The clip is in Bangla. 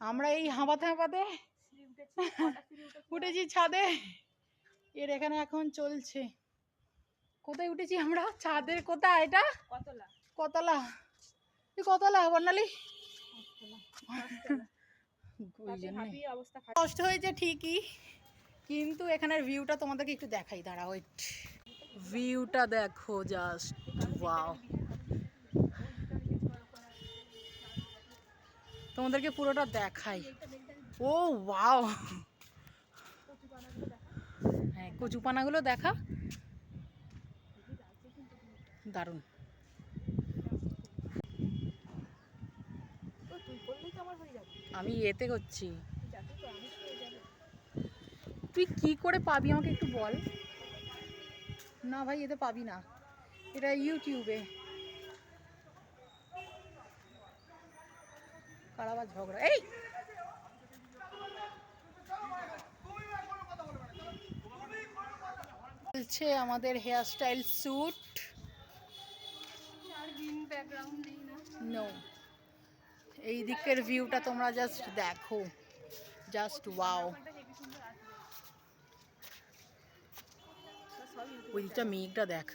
আমরা এই হাঁপাতে হাঁপাতে উঠেছি ছাদে। এর এখানে এখন চলছে। কোথায় উঠেছি আমরা? ছাদের কোথায় এটা? কতলা। কতলা বর্ণালী? কষ্ট হয়েছে ঠিকই, কিন্তু এখানের ভিউটা তোমাদেরকে একটু দেখাই, দাঁড়া ওয়েট। ভিউটা দেখো জাস্ট ওয়াও। তোমাদেরকে পুরোটা দেখাই। ও ওয়াও, হ্যাঁ কচুপানাগুলো দেখা, দারুণ। আমি এতে করছি, তুই কি করে পাবি আমাকে একটু বল না ভাই, এতে পাবি না, এটা ইউটিউবে। কারাবার ঝগড়া এই চলছে আমাদের হেয়ার স্টাইল শ্যুট। নো, এই দিকের ভিউটা তোমরা জাস্ট দেখো, জাস্ট ওয়াও। ওই দিকটা মেঘটা দেখ।